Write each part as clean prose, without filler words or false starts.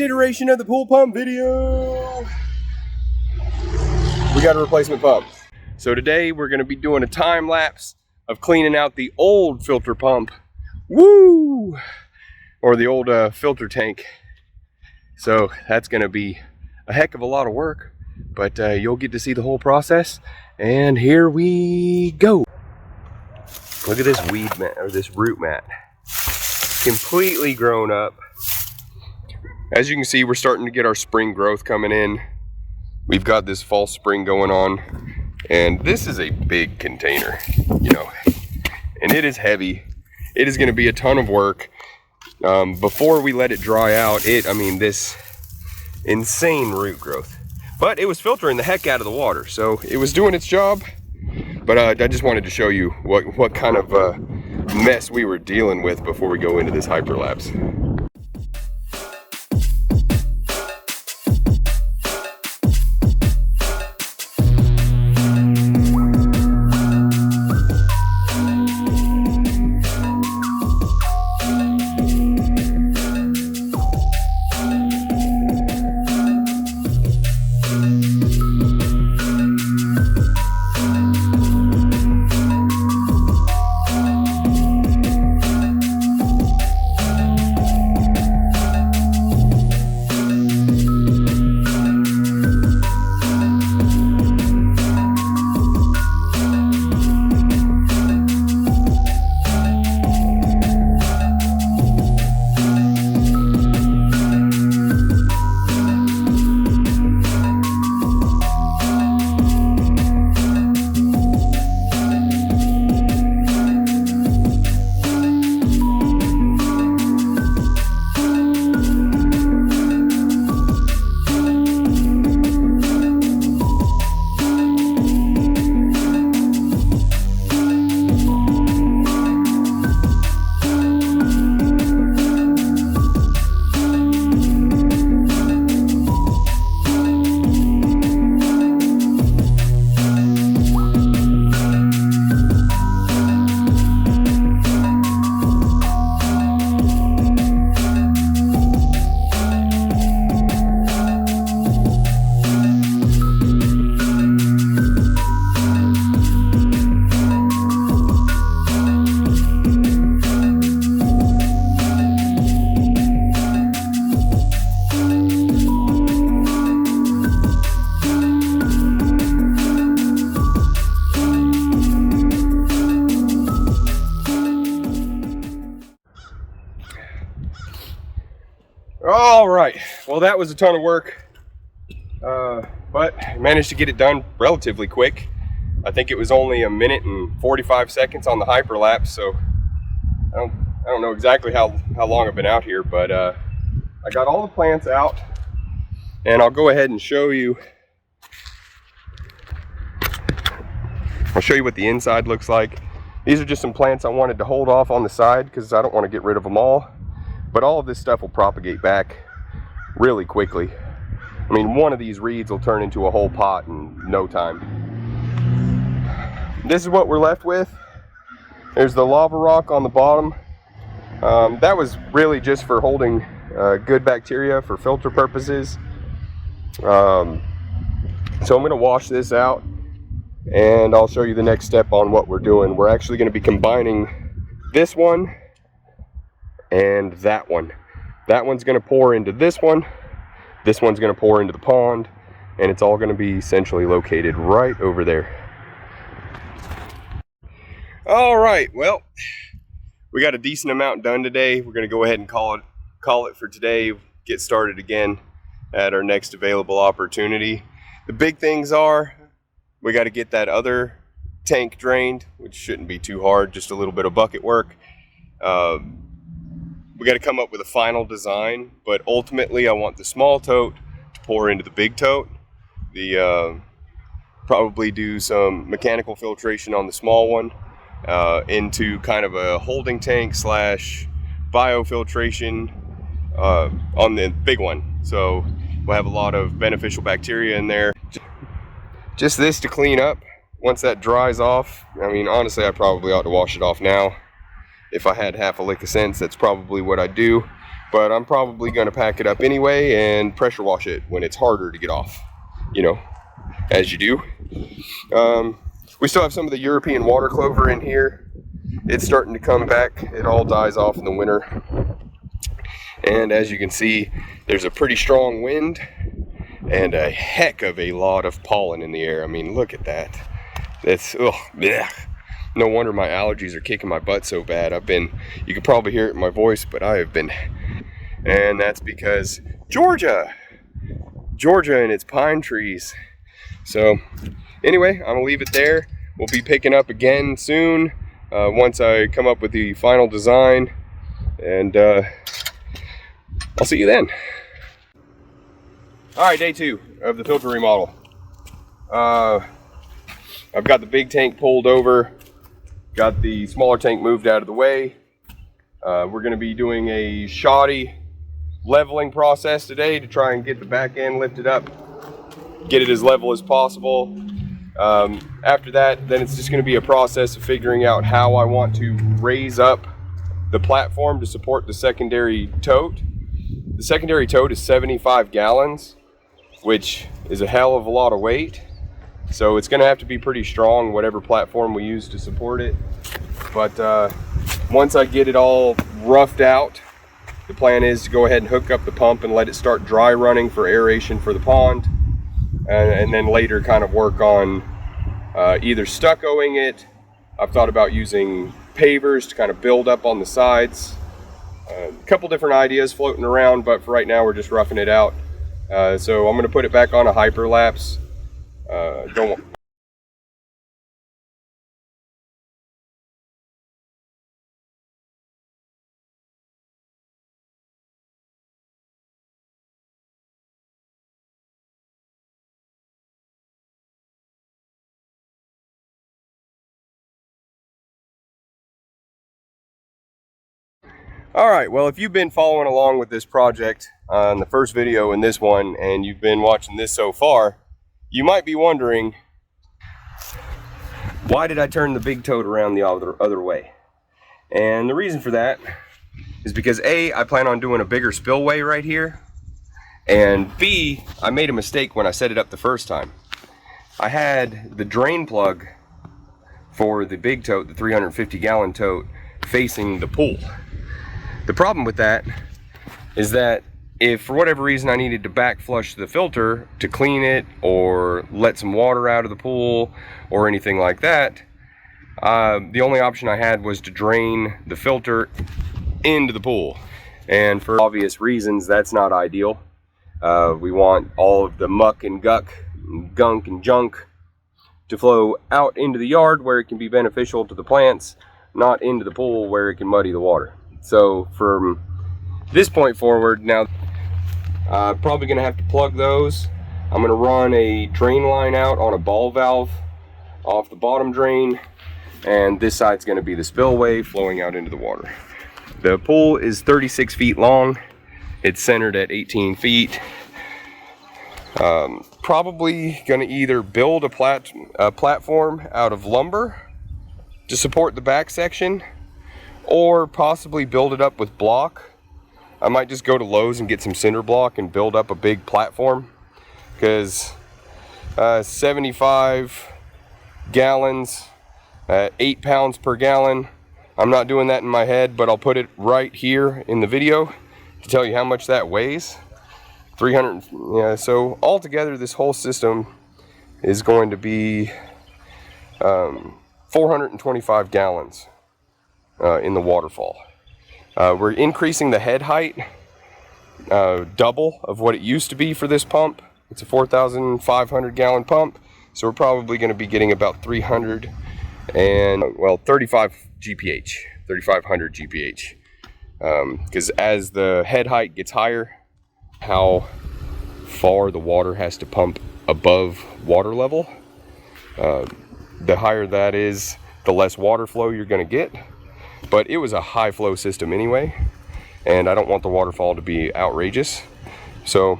next iteration of the pool pump video, we got a replacement pump. So today we're gonna be doing a time lapse of cleaning out the old filter pump. Woo! Or the old filter tank. So that's gonna be a heck of a lot of work, but you'll get to see the whole process. And here we go. Look at this weed mat, or this root mat. Completely grown up. As you can see, we're starting to get our spring growth coming in. We've got this false spring going on, and this is a big container, you know, and it is heavy. It is gonna be a ton of work. Before we let it dry out, this insane root growth. But it was filtering the heck out of the water, so it was doing its job. But I just wanted to show you what kind of mess we were dealing with before we go into this hyperlapse. All right, well, that was a ton of work, but I managed to get it done relatively quick. I think it was only 1 minute and 45 seconds on the hyperlapse, so I don't know exactly how long I've been out here, but I got all the plants out, and I'll go ahead and show you. I'll show you what the inside looks like. These are just some plants I wanted to hold off on the side because I don't want to get rid of them all. But all of this stuff will propagate back really quickly. I mean, one of these reeds will turn into a whole pot in no time. This is what we're left with. There's the lava rock on the bottom. That was really just for holding good bacteria for filter purposes. So I'm gonna wash this out, and I'll show you the next step on what we're doing. We're actually gonna be combining this one and that one. That one's gonna pour into this one's gonna pour into the pond, and it's all gonna be essentially located right over there. All right, well, we got a decent amount done today. We're gonna go ahead and call it for today, get started again at our next available opportunity. The big things are, we gotta get that other tank drained, which shouldn't be too hard, just a little bit of bucket work. We got to come up with a final design, but ultimately I want the small tote to pour into the big tote. Probably do some mechanical filtration on the small one into kind of a holding tank slash biofiltration on the big one. So we'll have a lot of beneficial bacteria in there. Just this to clean up. Once that dries off, I mean, honestly, I probably ought to wash it off now. If I had half a lick of sense, that's probably what I'd do. but I'm probably going to pack it up anyway and pressure wash it when it's harder to get off, you know, as you do. We still have some of the European water clover in here. It's starting to come back. It all dies off in the winter. And as you can see, there's a pretty strong wind and a heck of a lot of pollen in the air. I mean, look at that. That's, ugh, bleh. No wonder my allergies are kicking my butt so bad. You can probably hear it in my voice, but I have been, and that's because Georgia and its pine trees. So anyway, I'm gonna leave it there. We'll be picking up again soon once I come up with the final design, and I'll see you then. All right, day 2 of the filter remodel. I've got the big tank pulled over, got the smaller tank moved out of the way. We're going to be doing a shoddy leveling process today to try and get the back end lifted up, get it as level as possible. After that, then it's just going to be a process of figuring out how I want to raise up the platform to support the secondary tote. The secondary tote is 75 gallons, which is a hell of a lot of weight. So it's going to have to be pretty strong, whatever platform we use to support it. But once I get it all roughed out, the plan is to go ahead and hook up the pump and let it start dry running for aeration for the pond. And then later kind of work on either stuccoing it. I've thought about using pavers to kind of build up on the sides. A couple different ideas floating around, but for right now we're just roughing it out. So I'm going to put it back on a hyperlapse. Alright, well, if you've been following along with this project on the first video and this one, and you've been watching this so far, you might be wondering, why did I turn the big tote around the other way? And the reason for that is because A, I plan on doing a bigger spillway right here, and B, I made a mistake when I set it up the first time. I had the drain plug for the big tote, the 350 gallon tote, facing the pool. The problem with that is that if for whatever reason I needed to back flush the filter to clean it or let some water out of the pool or anything like that, the only option I had was to drain the filter into the pool. And for obvious reasons, that's not ideal. We want all of the muck and gunk and junk to flow out into the yard where it can be beneficial to the plants, not into the pool where it can muddy the water. So from this point forward, now probably going to have to plug those. I'm going to run a drain line out on a ball valve off the bottom drain, and this side's going to be the spillway flowing out into the water. The pool is 36 feet long. It's centered at 18 feet. Probably going to either build a platform out of lumber to support the back section, or possibly build it up with block. I might just go to Lowe's and get some cinder block and build up a big platform, because 75 gallons, 8 pounds per gallon. I'm not doing that in my head, but I'll put it right here in the video to tell you how much that weighs. 300, yeah, so altogether this whole system is going to be 425 gallons in the waterfall. We're increasing the head height double of what it used to be for this pump. It's a 4,500 gallon pump, so we're probably going to be getting about 35 GPH, 3,500 GPH. Because as the head height gets higher, how far the water has to pump above water level, the higher that is, the less water flow you're going to get. But it was a high flow system anyway, and I don't want the waterfall to be outrageous. So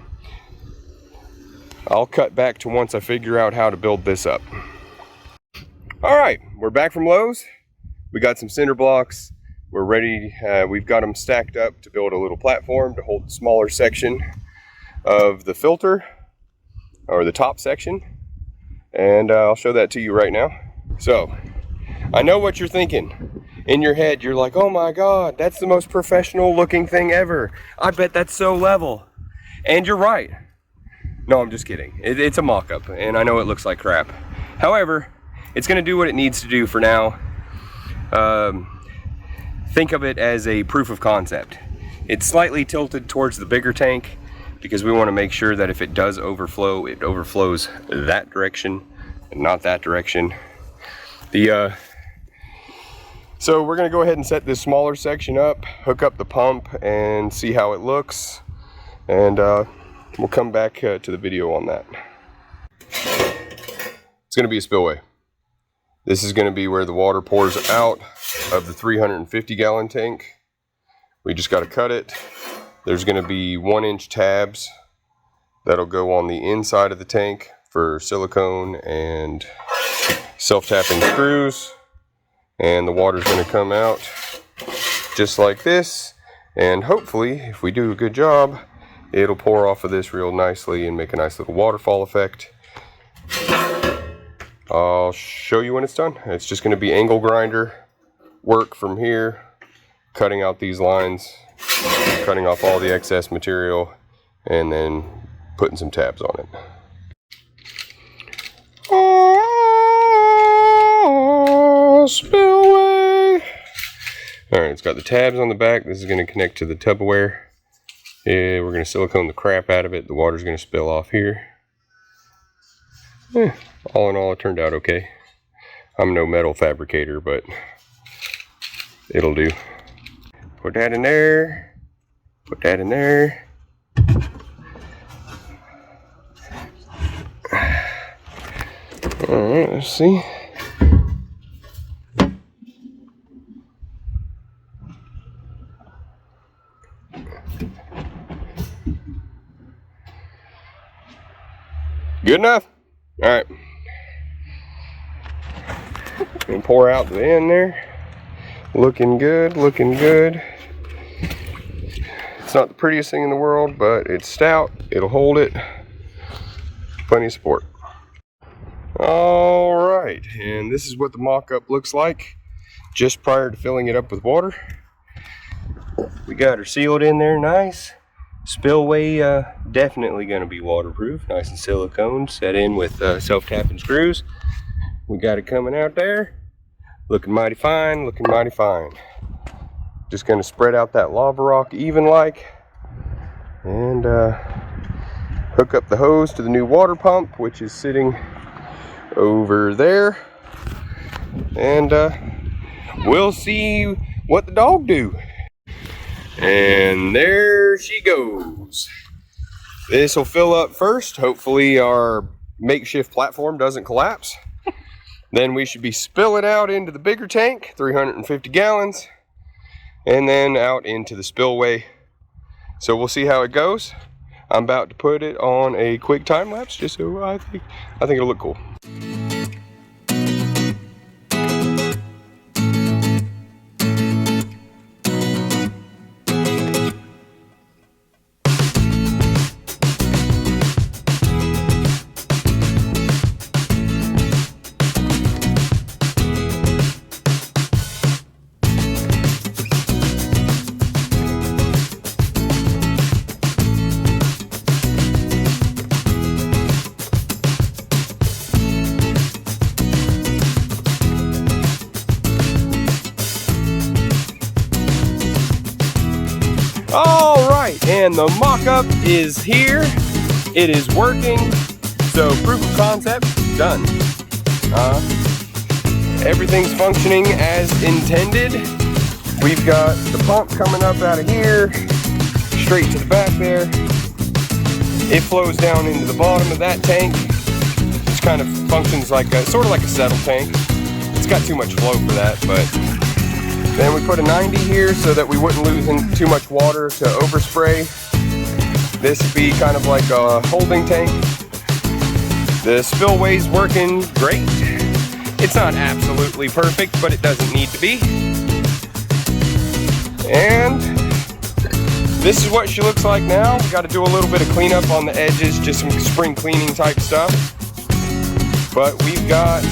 I'll cut back to once I figure out how to build this up. All right, we're back from Lowe's. We got some cinder blocks, we're ready. We've got them stacked up to build a little platform to hold the smaller section of the filter, or the top section, and I'll show that to you right now. So I know what you're thinking. In your head you're like, oh my god, that's the most professional looking thing ever. I bet that's so level. And you're right. No, I'm just kidding. It's a mock-up, and I know it looks like crap. However, it's going to do what it needs to do for now. Think of it as a proof of concept. It's slightly tilted towards the bigger tank because we want to make sure that if it does overflow, it overflows that direction and not that direction. So we're going to go ahead and set this smaller section up, hook up the pump, and see how it looks. And we'll come back to the video on that. It's going to be a spillway. This is going to be where the water pours out of the 350 gallon tank. We just got to cut it. There's going to be 1-inch tabs that'll go on the inside of the tank for silicone and self-tapping screws. And the water's going to come out just like this. And hopefully, if we do a good job, it'll pour off of this real nicely and make a nice little waterfall effect. I'll show you when it's done. It's just going to be angle grinder work from here, cutting out these lines, cutting off all the excess material, and then putting some tabs on it. Oh, spillway! Alright, it's got the tabs on the back. This is going to connect to the Tupperware. Yeah, we're going to silicone the crap out of it. The water's going to spill off here. All in all, it turned out okay. I'm no metal fabricator, but it'll do. Put that in there. Put that in there. Alright, let's see. Good enough? Alright. And pour out the end there. Looking good, looking good. It's not the prettiest thing in the world, but it's stout. It'll hold it. Plenty of support. Alright, and this is what the mock-up looks like just prior to filling it up with water. We got her sealed in there nice. Spillway definitely going to be waterproof, nice and silicone, set in with self-tapping screws. We got it coming out there, looking mighty fine, looking mighty fine. Just going to spread out that lava rock even like, and hook up the hose to the new water pump, which is sitting over there, and we'll see what the dog do. And there she goes. This will fill up first. Hopefully our makeshift platform doesn't collapse. Then we should be spilling out into the bigger tank, 350 gallons, and then out into the spillway. So we'll see how it goes. I'm about to put it on a quick time lapse, just so I think it'll look cool. Alright, and the mock-up is here. It is working. So proof of concept, done. Everything's functioning as intended. We've got the pump coming up out of here, straight to the back there. It flows down into the bottom of that tank, which kind of functions like sort of like a settle tank. It's got too much flow for that, but then we put a 90 here so that we wouldn't lose too much water to overspray. This would be kind of like a holding tank. The spillway's working great. It's not absolutely perfect, but it doesn't need to be. And this is what she looks like now. We got to do a little bit of cleanup on the edges, just some spring cleaning type stuff. But we've got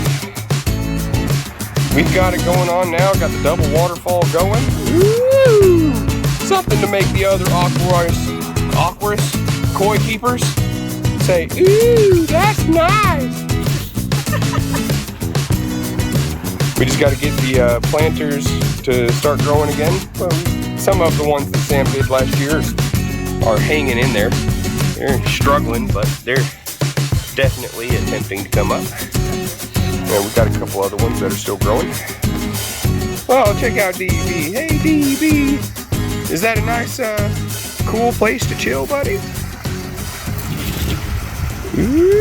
it going on now. Got the double waterfall going. Woo! Something to make the other aquarius koi keepers say, ooh, that's nice. We just got to get the planters to start growing again. Well, some of the ones that Sam did last year are hanging in there. They're struggling, but they're definitely attempting to come up. And we've got a couple other ones that are still growing. Oh, check out DB. Hey, DB. Is that a nice, cool place to chill, buddy? Ooh.